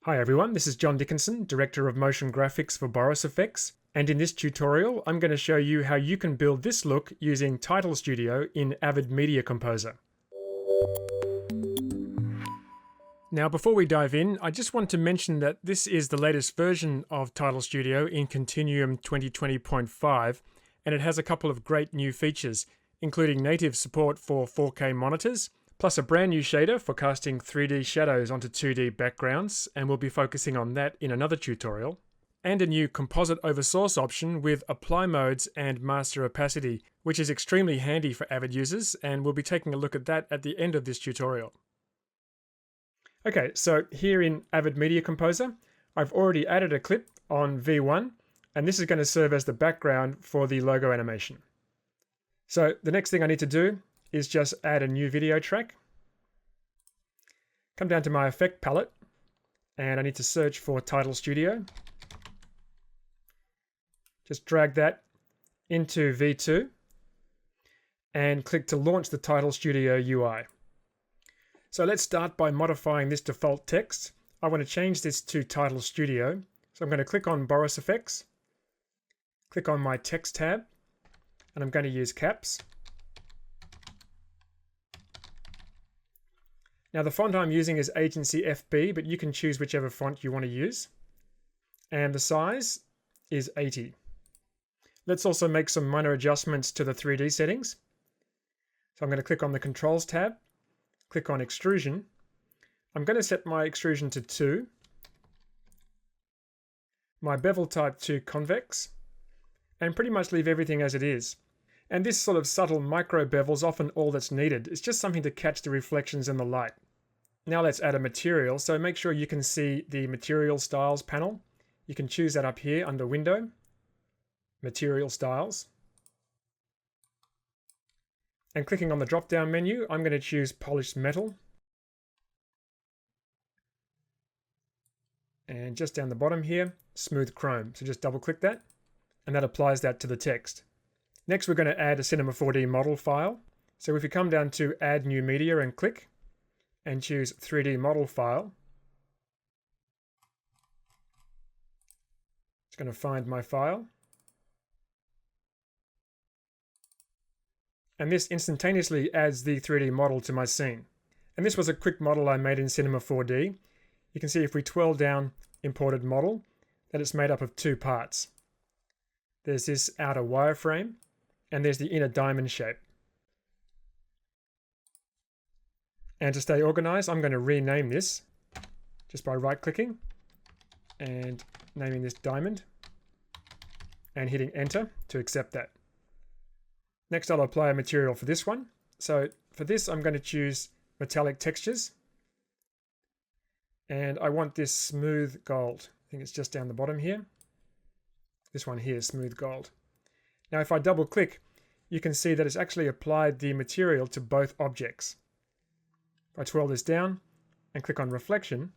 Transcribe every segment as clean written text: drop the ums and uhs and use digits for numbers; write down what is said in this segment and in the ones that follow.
Hi everyone, this is John Dickinson, Director of Motion Graphics for Boris Effects, and in this tutorial I'm going to show you how you can build this look using Title Studio in Avid Media Composer. Now before we dive in, I just want to mention that this is the latest version of Title Studio in Continuum 2020.5, and it has a couple of great new features, including native support for 4K monitors, plus a brand new shader for casting 3D shadows onto 2D backgrounds, and we'll be focusing on that in another tutorial, and a new composite over source option with apply modes and master opacity, which is extremely handy for Avid users, and we'll be taking a look at that at the end of this tutorial. Okay, so here in Avid Media Composer, I've already added a clip on V1, and this is going to serve as the background for the logo animation. So the next thing I need to do is just add a new video track. Come down to my effect palette, and I need to search for Title Studio. Just drag that into V2 and click to launch the Title Studio UI. So let's start by modifying this default text. I want to change this to Title Studio. So I'm going to click on Boris Effects, click on my text tab, and I'm going to use caps. Now the font I'm using is Agency FB, but you can choose whichever font you want to use. And the size is 80. Let's also make some minor adjustments to the 3D settings. So I'm going to click on the Controls tab, click on Extrusion. I'm going to set my extrusion to 2, my bevel type to convex, and pretty much leave everything as it is. And this sort of subtle micro bevel is often all that's needed. It's just something to catch the reflections in the light. Now let's add a material. So make sure you can see the Material Styles panel. You can choose that up here under Window, Material Styles. And clicking on the drop-down menu, I'm going to choose Polished Metal. And just down the bottom here, Smooth Chrome. So just double-click that, and that applies that to the text. Next, we're going to add a Cinema 4D model file. So if we come down to Add New Media and click, and choose 3D Model File, it's going to find my file. And this instantaneously adds the 3D model to my scene. And this was a quick model I made in Cinema 4D. You can see if we twirl down Imported Model, that it's made up of 2 parts. There's this outer wireframe, and there's the inner diamond shape. And to stay organized, I'm going to rename this just by right-clicking and naming this diamond and hitting enter to accept that. Next, I'll apply a material for this one. So for this, I'm going to choose metallic textures. And I want this smooth gold. I think it's just down the bottom here. This one here, smooth gold. Now, if I double click, you can see that it's actually applied the material to both objects. If I twirl this down and click on reflection,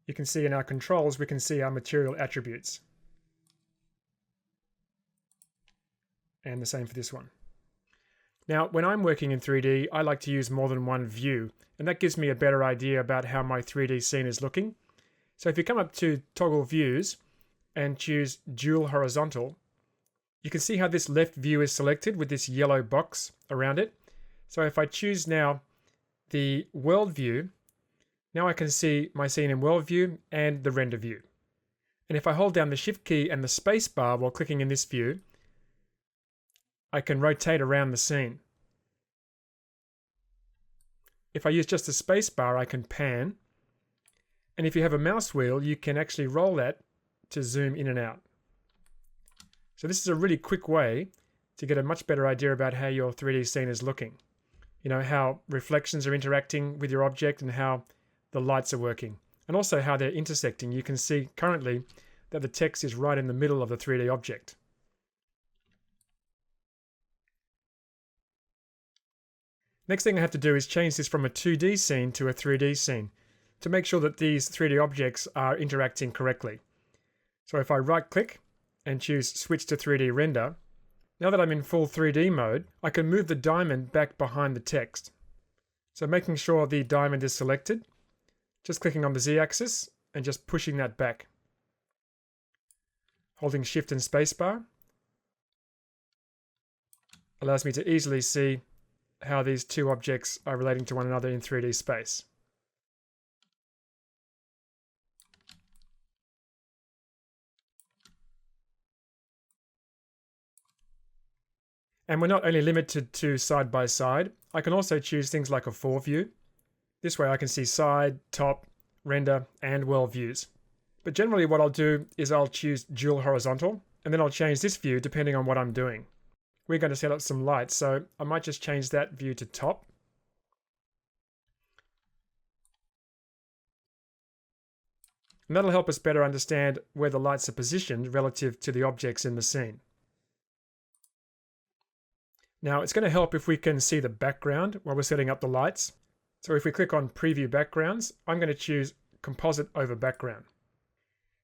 you can see in our controls, we can see our material attributes. And the same for this one. Now, when I'm working in 3D, I like to use more than one view, and that gives me a better idea about how my 3D scene is looking. So if you come up to Toggle Views and choose Dual Horizontal, you can see how this left view is selected with this yellow box around it. So if I choose now the World View, now I can see my scene in World View and the Render View. And if I hold down the Shift key and the space bar while clicking in this view, I can rotate around the scene. If I use just the space bar, I can pan. And if you have a mouse wheel, you can actually roll that to zoom in and out. So this is a really quick way to get a much better idea about how your 3D scene is looking. You know, how reflections are interacting with your object and how the lights are working. And also how they're intersecting. You can see currently that the text is right in the middle of the 3D object. Next thing I have to do is change this from a 2D scene to a 3D scene to make sure that these 3D objects are interacting correctly. So if I right click and choose Switch to 3D Render, now that I'm in full 3D mode, I can move the diamond back behind the text. So making sure the diamond is selected, just clicking on the Z-axis and just pushing that back. Holding Shift and Spacebar allows me to easily see how these two objects are relating to one another in 3D space. And we're not only limited to side by side, I can also choose things like a 4 view. This way I can see side, top, render, and world views. But generally what I'll do is I'll choose dual horizontal, and then I'll change this view depending on what I'm doing. We're going to set up some lights, so I might just change that view to top. And that'll help us better understand where the lights are positioned relative to the objects in the scene. Now it's going to help if we can see the background while we're setting up the lights. So if we click on Preview Backgrounds, I'm going to choose Composite over Background.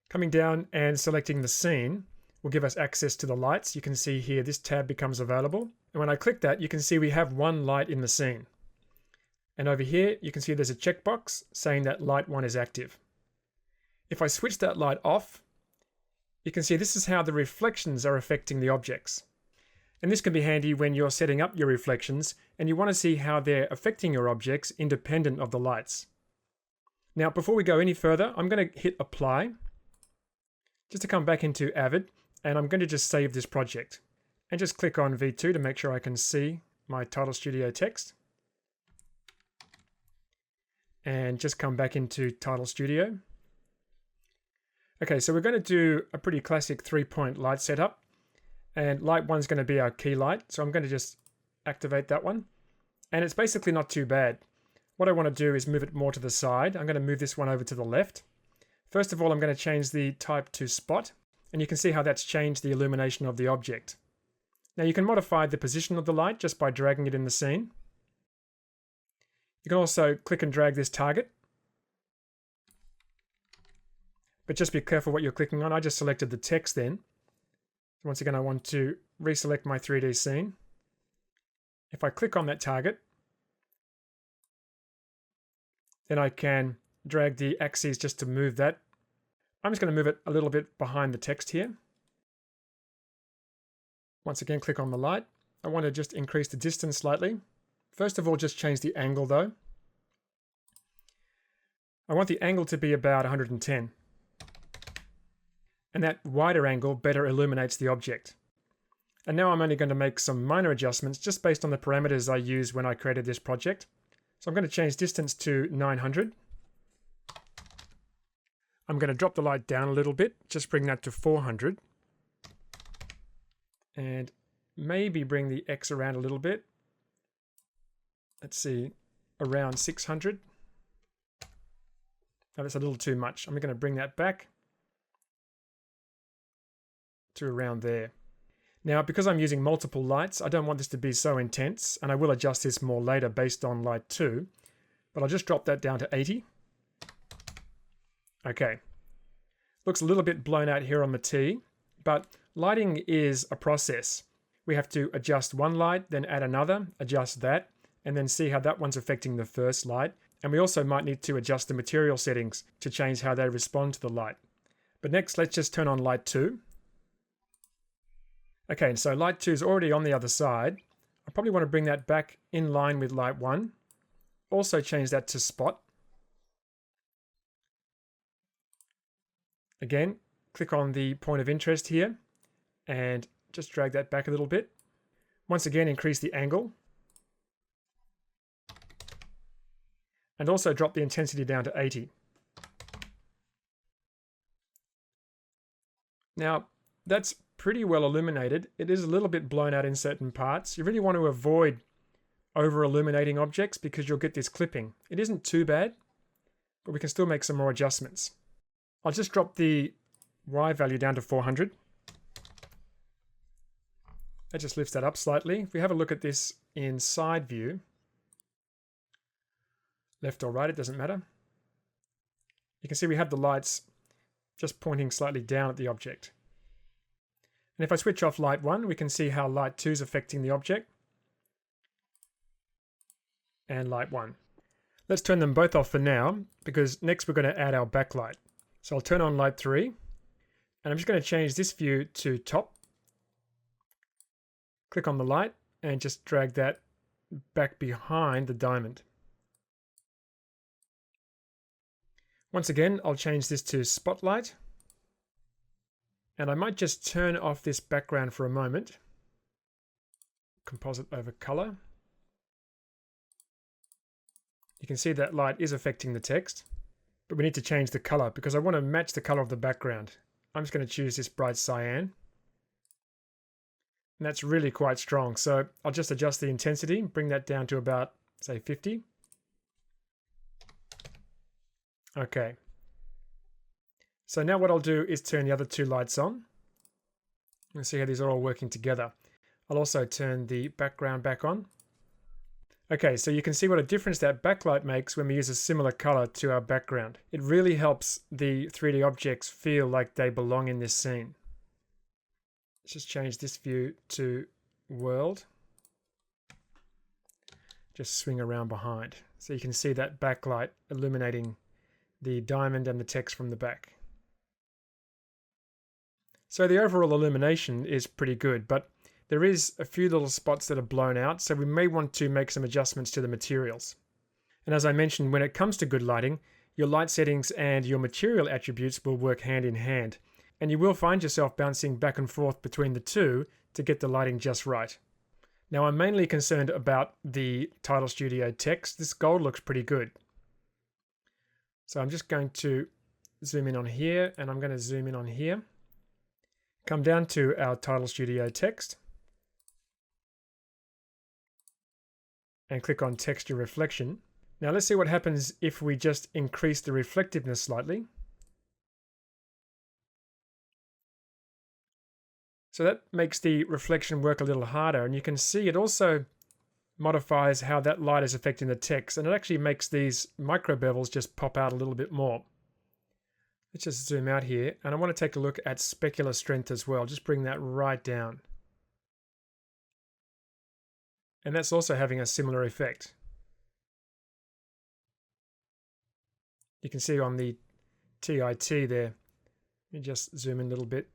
Coming down and selecting the scene will give us access to the lights. You can see here this tab becomes available. And when I click that, you can see we have one light in the scene. And over here, you can see there's a checkbox saying that light 1 is active. If I switch that light off, you can see this is how the reflections are affecting the objects. And this can be handy when you're setting up your reflections and you want to see how they're affecting your objects independent of the lights. Now, before we go any further, I'm going to hit Apply just to come back into Avid, and I'm going to just save this project and just click on V2 to make sure I can see my Title Studio text. And just come back into Title Studio. Okay, so we're going to do a pretty classic 3-point light setup. And light 1 is going to be our key light. So I'm going to just activate that one. And it's basically not too bad. What I want to do is move it more to the side. I'm going to move this one over to the left. First of all, I'm going to change the type to spot. And you can see how that's changed the illumination of the object. Now you can modify the position of the light just by dragging it in the scene. You can also click and drag this target. But just be careful what you're clicking on. I just selected the text then. Once again, I want to reselect my 3D scene. If I click on that target, then I can drag the axes just to move that. I'm just going to move it a little bit behind the text here. Once again, click on the light. I want to just increase the distance slightly. First of all, just change the angle though. I want the angle to be about 110. And that wider angle better illuminates the object. And now I'm only going to make some minor adjustments just based on the parameters I used when I created this project. So I'm going to change distance to 900. I'm going to drop the light down a little bit, just bring that to 400. And maybe bring the X around a little bit. Let's see, around 600. Oh, that's a little too much. I'm going to bring that back to around there. Now, because I'm using multiple lights, I don't want this to be so intense, and I will adjust this more later based on light 2, but I'll just drop that down to 80. Okay. Looks a little bit blown out here on the T, but lighting is a process. We have to adjust one light, then add another, adjust that, and then see how that one's affecting the first light. And we also might need to adjust the material settings to change how they respond to the light. But next, let's just turn on light 2. Okay, so light 2 is already on the other side. I probably want to bring that back in line with light 1. Also change that to spot. Again, click on the point of interest here and just drag that back a little bit. Once again, increase the angle. And also drop the intensity down to 80. Now, that's pretty well illuminated. It is a little bit blown out in certain parts. You really want to avoid over illuminating objects because you'll get this clipping. It isn't too bad, but we can still make some more adjustments. I'll just drop the Y value down to 400. That just lifts that up slightly. If we have a look at this in side view, left or right, it doesn't matter. You can see we have the lights just pointing slightly down at the object. And if I switch off light 1, we can see how light 2 is affecting the object. And light 1. Let's turn them both off for now, because next we're going to add our backlight. So I'll turn on light 3, and I'm just going to change this view to top. Click on the light and just drag that back behind the diamond. Once again, I'll change this to spotlight. And I might just turn off this background for a moment. Composite over color. You can see that light is affecting the text, but we need to change the color because I want to match the color of the background. I'm just going to choose this bright cyan. And that's really quite strong. So I'll just adjust the intensity, bring that down to about, say, 50. Okay. So now what I'll do is turn the other two lights on. You'll see how these are all working together. I'll also turn the background back on. Okay, so you can see what a difference that backlight makes when we use a similar color to our background. It really helps the 3D objects feel like they belong in this scene. Let's just change this view to world. Just swing around behind. So you can see that backlight illuminating the diamond and the text from the back. So the overall illumination is pretty good, but there is a few little spots that are blown out, so we may want to make some adjustments to the materials. And as I mentioned, when it comes to good lighting, your light settings and your material attributes will work hand in hand, and you will find yourself bouncing back and forth between the two to get the lighting just right. Now I'm mainly concerned about the Title Studio text. This gold looks pretty good. So I'm just going to zoom in on here, and I'm going to zoom in on here. Come down to our Title Studio text and click on Texture Reflection. Now let's see what happens if we just increase the reflectiveness slightly. So that makes the reflection work a little harder, and you can see it also modifies how that light is affecting the text, and it actually makes these micro bevels just pop out a little bit more. Let's just zoom out here, and I want to take a look at specular strength as well. Just bring that right down. And that's also having a similar effect. You can see on the TIT there. Let me just zoom in a little bit.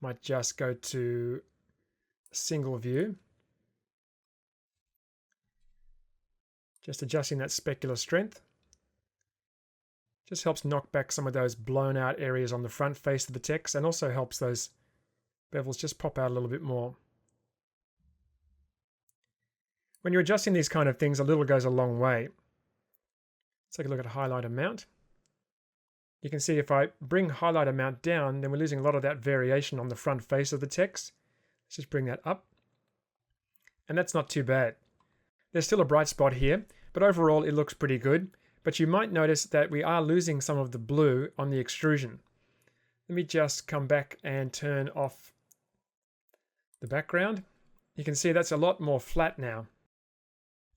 Might just go to single view. Just adjusting that specular strength. Just helps knock back some of those blown out areas on the front face of the text, and also helps those bevels just pop out a little bit more. When you're adjusting these kind of things, a little goes a long way. Let's take a look at highlight amount. You can see if I bring highlight amount down, then we're losing a lot of that variation on the front face of the text. Let's just bring that up. And that's not too bad. There's still a bright spot here, but overall it looks pretty good. But you might notice that we are losing some of the blue on the extrusion. Let me just come back and turn off the background. You can see that's a lot more flat now.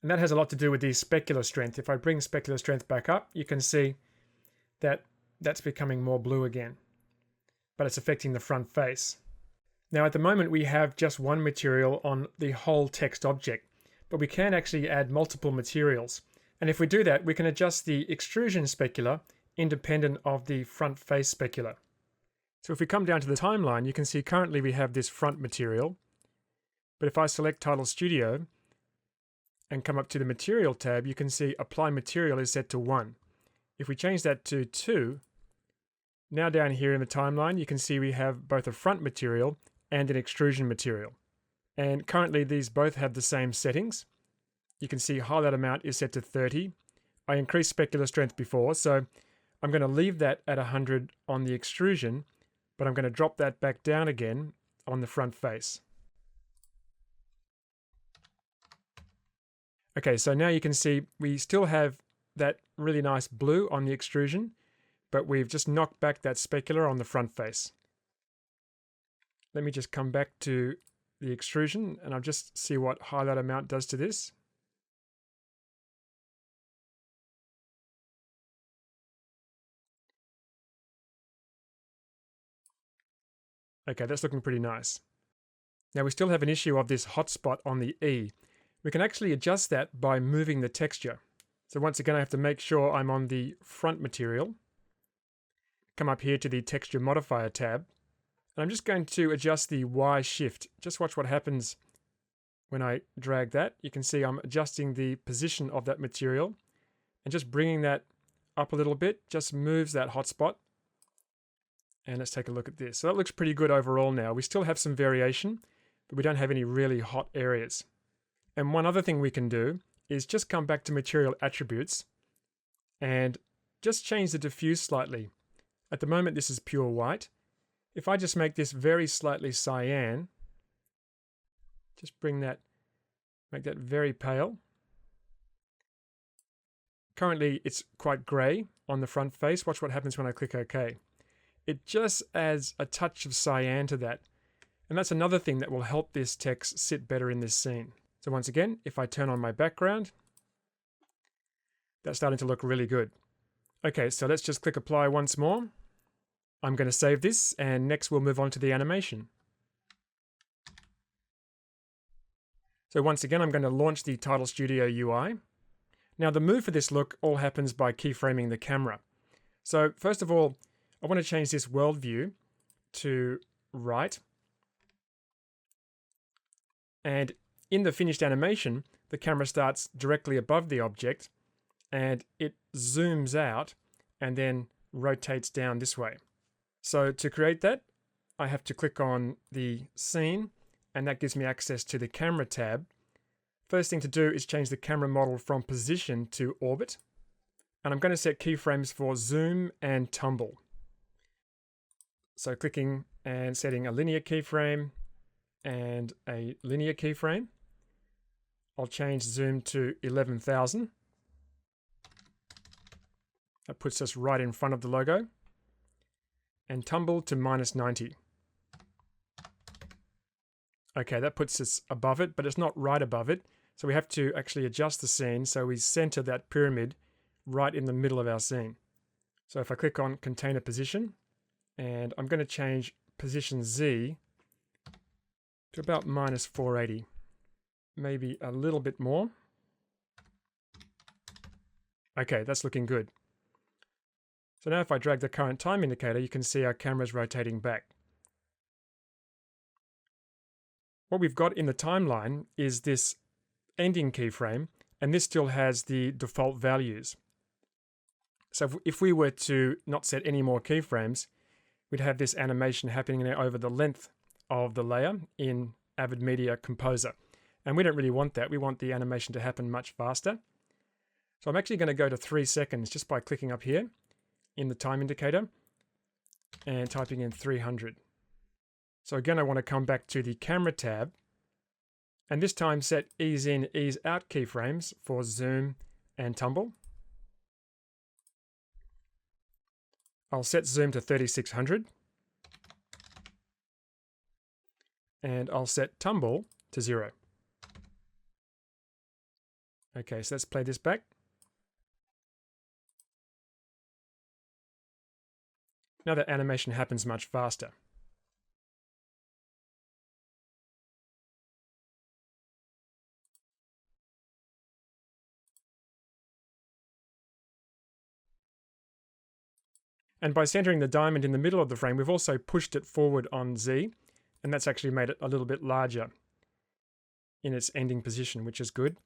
And that has a lot to do with the specular strength. If I bring specular strength back up, you can see that that's becoming more blue again. But it's affecting the front face. Now at the moment we have just one material on the whole text object, but we can actually add multiple materials. And if we do that, we can adjust the extrusion specular independent of the front face specular. So if we come down to the timeline, you can see currently we have this front material. But if I select Title Studio and come up to the Material tab, you can see Apply Material is set to 1. If we change that to 2, now down here in the timeline, you can see we have both a front material and an extrusion material. And currently these both have the same settings. You can see highlight amount is set to 30. I increased specular strength before, so I'm going to leave that at 100 on the extrusion, but I'm going to drop that back down again on the front face. Okay, so now you can see we still have that really nice blue on the extrusion, but we've just knocked back that specular on the front face. Let me just come back to the extrusion and I'll just see what highlight amount does to this. Okay, that's looking pretty nice. Now we still have an issue of this hotspot on the E. We can actually adjust that by moving the texture. So once again, I have to make sure I'm on the front material. come up here to the Texture Modifier tab, and I'm just going to adjust the Y shift. Just watch what happens when I drag that. You can see I'm adjusting the position of that material, and just bringing that up a little bit just moves that hotspot. And let's take a look at this. So that looks pretty good overall now. We still have some variation, but we don't have any really hot areas. And one other thing we can do is just come back to Material Attributes and just change the diffuse slightly. At the moment, this is pure white. If I just make this very slightly cyan, just bring that, make that very pale. Currently, it's quite gray on the front face. Watch what happens when I click OK. It just adds a touch of cyan to that. And that's another thing that will help this text sit better in this scene. So once again, if I turn on my background, that's starting to look really good. Okay, so let's just click Apply once more. I'm going to save this, and next we'll move on to the animation. So once again, I'm going to launch the Title Studio UI. Now the move for this look all happens by keyframing the camera. So first of all, I want to change this world view to right. And in the finished animation, the camera starts directly above the object and it zooms out and then rotates down this way. So to create that, I have to click on the scene, and that gives me access to the camera tab. First thing to do is change the camera model from position to orbit. And I'm going to set keyframes for zoom and tumble. So clicking and setting a linear keyframe and a linear keyframe. I'll change zoom to 11,000. That puts us right in front of the logo. And tumble to -90. Okay, that puts us above it, but it's not right above it. So we have to actually adjust the scene so we center that pyramid right in the middle of our scene. So if I click on Container Position, and I'm going to change Position Z to about -480. Maybe a little bit more. Okay, that's looking good. So now if I drag the current time indicator, you can see our camera's rotating back. What we've got in the timeline is this ending keyframe, and this still has the default values. So if we were to not set any more keyframes, we'd have this animation happening there over the length of the layer in Avid Media Composer. And we don't really want that. We want the animation to happen much faster. So I'm actually going to go to 3 seconds just by clicking up here in the time indicator and typing in 300. So again, I want to come back to the camera tab and this time set ease in, ease out keyframes for zoom and tumble. I'll set zoom to 3600 and I'll set tumble to 0. Okay, so let's play this back. Now that animation happens much faster. And by centering the diamond in the middle of the frame, we've also pushed it forward on Z, and that's actually made it a little bit larger in its ending position, which is good.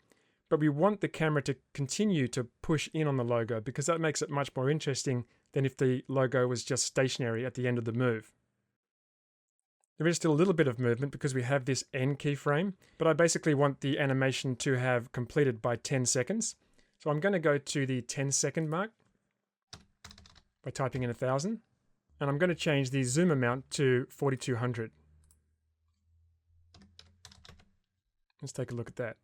But we want the camera to continue to push in on the logo because that makes it much more interesting than if the logo was just stationary at the end of the move. There is still a little bit of movement because we have this end keyframe, but I basically want the animation to have completed by 10 seconds. So I'm going to go to the 10-second mark by typing in 1000, and I'm going to change the zoom amount to 4200. Let's take a look at that.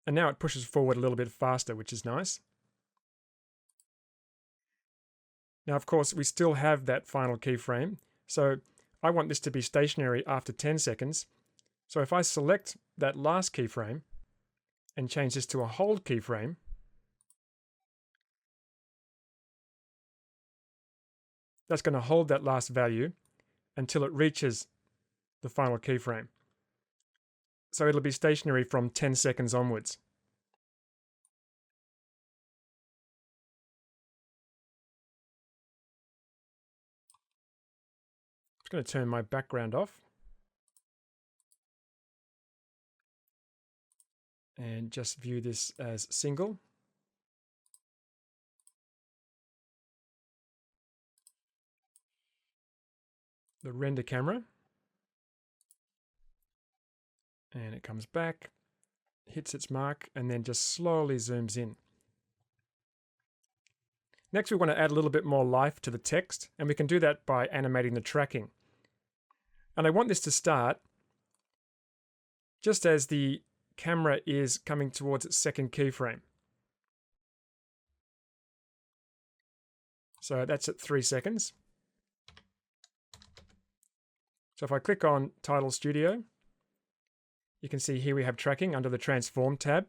And now it pushes forward a little bit faster, which is nice. Now, of course, we still have that final keyframe. So I want this to be stationary after 10 seconds. So if I select that last keyframe and change this to a hold keyframe, that's going to hold that last value until it reaches the final keyframe. so it'll be stationary from 10 seconds onwards. I'm just going to turn my background off and just view this as single. The render camera, and it comes back, hits its mark, and then just slowly zooms in. Next, we want to add a little bit more life to the text, and we can do that by animating the tracking. And I want this to start just as the camera is coming towards its second keyframe. So that's at 3 seconds. So if I click on Title Studio, you can see here we have tracking under the Transform tab.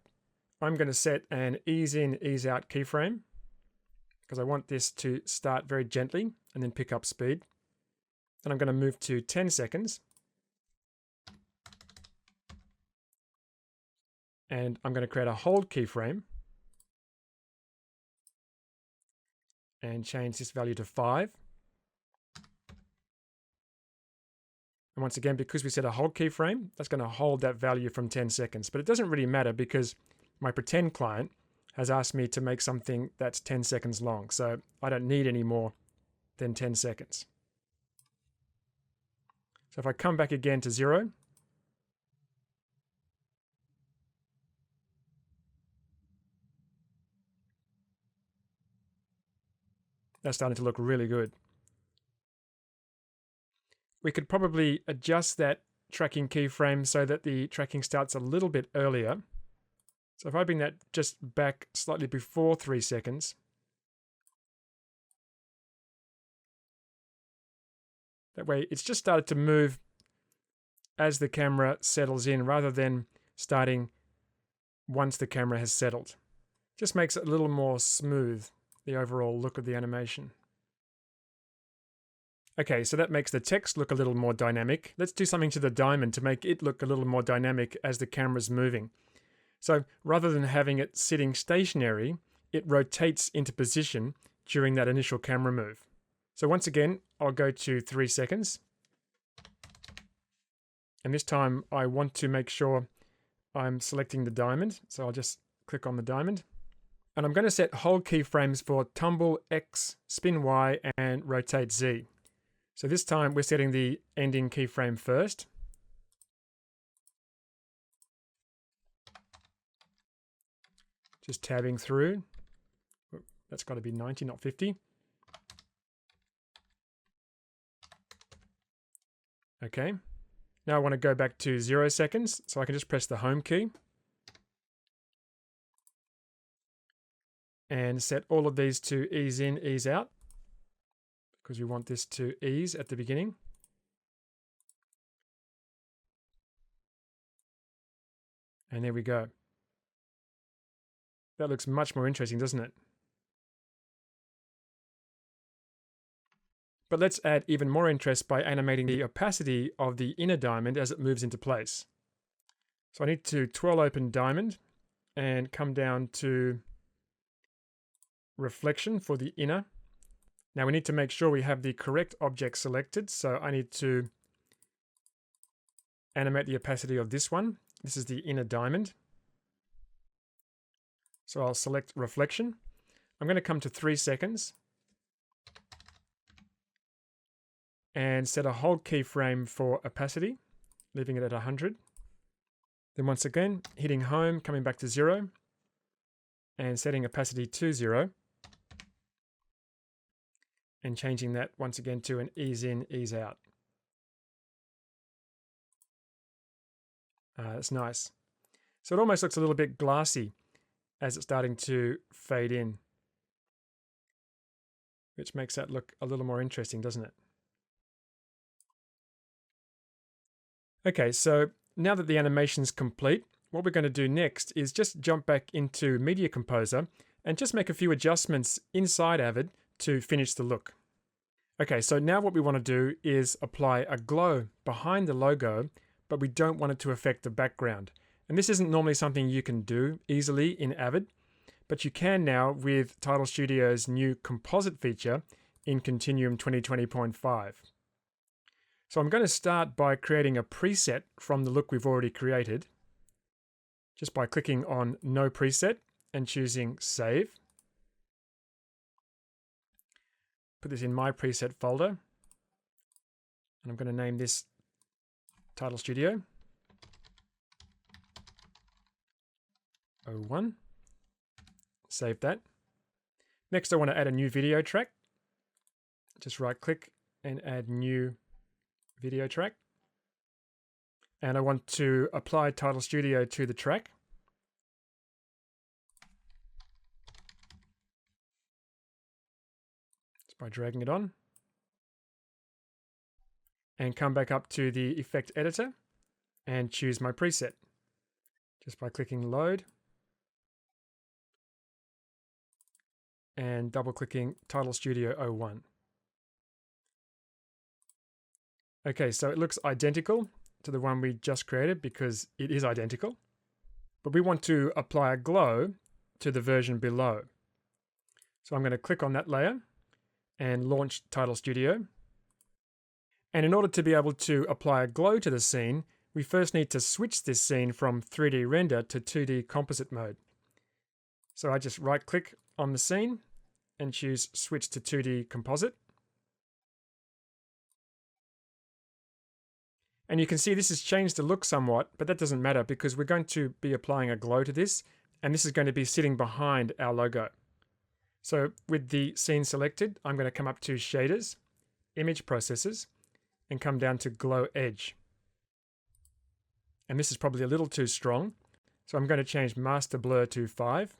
I'm going to set an ease in, ease out keyframe because I want this to start very gently and then pick up speed. And I'm going to move to 10 seconds. And I'm going to create a hold keyframe and change this value to 5. And once again, because we set a hold keyframe, that's going to hold that value from 10 seconds. But it doesn't really matter because my pretend client has asked me to make something that's 10 seconds long. So I don't need any more than 10 seconds. So if I come back again to 0, that's starting to look really good. We could probably adjust that tracking keyframe so that the tracking starts a little bit earlier. So if I bring that just back slightly before 3 seconds, that way it's just started to move as the camera settles in rather than starting once the camera has settled. Just makes it a little more smooth, the overall look of the animation. Okay, so that makes the text look a little more dynamic. Let's do something to the diamond to make it look a little more dynamic as the camera's moving. So rather than having it sitting stationary, it rotates into position during that initial camera move. So once again, I'll go to 3 seconds. And this time I want to make sure I'm selecting the diamond. So I'll just click on the diamond. And I'm going to set hold keyframes for tumble X, spin Y, and rotate Z. So this time we're setting the ending keyframe first. Just tabbing through. That's got to be 90, not 50. Okay. Now I want to go back to 0 seconds, so I can just press the home key. And set all of these to ease in, ease out, because we want this to ease at the beginning. And there we go. That looks much more interesting, doesn't it? But let's add even more interest by animating the opacity of the inner diamond as it moves into place. So I need to twirl open diamond and come down to reflection for the inner. Now we need to make sure we have the correct object selected. So I need to animate the opacity of this one. This is the inner diamond. So I'll select reflection. I'm going to come to 3 seconds and set a hold keyframe for opacity, leaving it at 100. Then once again, hitting home, coming back to 0 and setting opacity to 0. And changing that once again to an ease in, ease out. That's nice. So it almost looks a little bit glassy as it's starting to fade in, which makes that look a little more interesting, doesn't it? Okay, so now that the animation's complete, what we're going to do next is just jump back into Media Composer and just make a few adjustments inside Avid to finish the look. Okay, so now what we want to do is apply a glow behind the logo but we don't want it to affect the background. And this isn't normally something you can do easily in Avid, but you can now with Title Studio's new Composite feature in Continuum 2020.5. So I'm going to start by creating a preset from the look we've already created, just by clicking on No Preset and choosing Save. Put this in my preset folder, and I'm going to name this Title Studio 01. Save that. Next, I want to add a new video track. Just right click and add new video track. And I want to apply Title Studio to the track. Just by dragging it on. And come back up to the effect editor and choose my preset. Just by clicking load and double clicking Title Studio 01. Okay, so it looks identical to the one we just created because it is identical, but we want to apply a glow to the version below. So I'm going to click on that layer and launch Title Studio. And in order to be able to apply a glow to the scene, we first need to switch this scene from 3D render to 2D composite mode. So I just right click on the scene and choose switch to 2D composite. And you can see this has changed the look somewhat, but that doesn't matter because we're going to be applying a glow to this, and this is going to be sitting behind our logo. So with the scene selected, I'm going to come up to Shaders, Image Processors, and come down to Glow Edge. And this is probably a little too strong, so I'm going to change Master Blur to 5.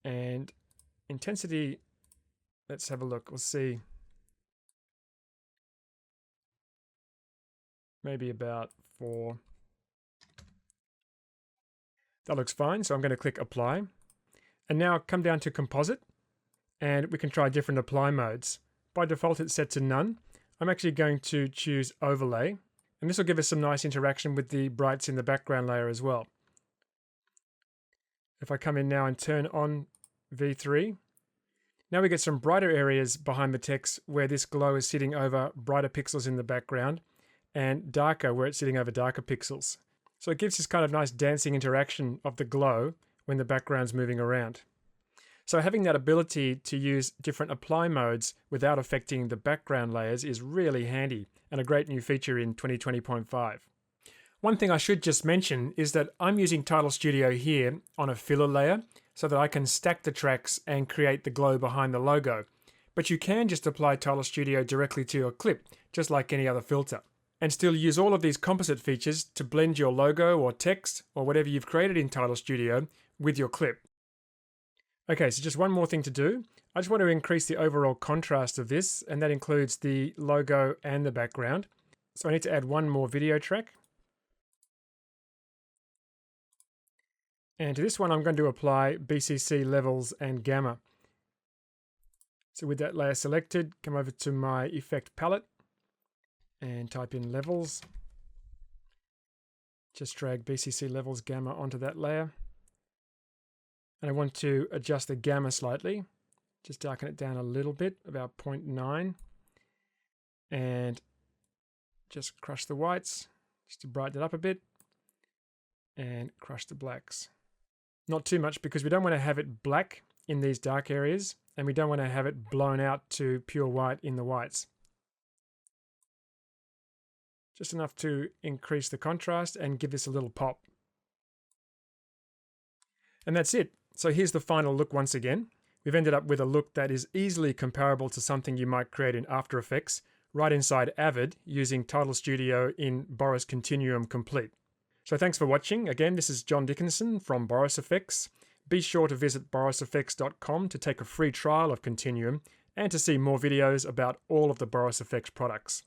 And intensity, let's have a look, we'll see. Maybe about 4. That looks fine, so I'm going to click Apply. And now come down to Composite, and we can try different apply modes. By default, it's set to none. I'm actually going to choose Overlay, and this will give us some nice interaction with the brights in the background layer as well. If I come in now and turn on V3, now we get some brighter areas behind the text where this glow is sitting over brighter pixels in the background, and darker where it's sitting over darker pixels. So it gives this kind of nice dancing interaction of the glow when the background's moving around. So having that ability to use different apply modes without affecting the background layers is really handy and a great new feature in 2020.5. One thing I should just mention is that I'm using Title Studio here on a filler layer so that I can stack the tracks and create the glow behind the logo. But you can just apply Title Studio directly to your clip, just like any other filter, and still use all of these composite features to blend your logo or text or whatever you've created in Title Studio with your clip. Okay, so just one more thing to do. I just want to increase the overall contrast of this, and that includes the logo and the background. So I need to add one more video track. And to this one, I'm going to apply BCC levels and gamma. So with that layer selected, come over to my effect palette and type in levels. Just drag BCC levels gamma onto that layer. And I want to adjust the gamma slightly. Just darken it down a little bit, about 0.9. And just crush the whites, just to brighten it up a bit. And crush the blacks. Not too much because we don't want to have it black in these dark areas, and we don't want to have it blown out to pure white in the whites. Just enough to increase the contrast and give this a little pop. And that's it. So here's the final look once again. We've ended up with a look that is easily comparable to something you might create in After Effects right inside Avid using Title Studio in Boris Continuum Complete. So thanks for watching. Again, this is John Dickinson from Boris Effects. Be sure to visit boriseffects.com to take a free trial of Continuum and to see more videos about all of the Boris Effects products.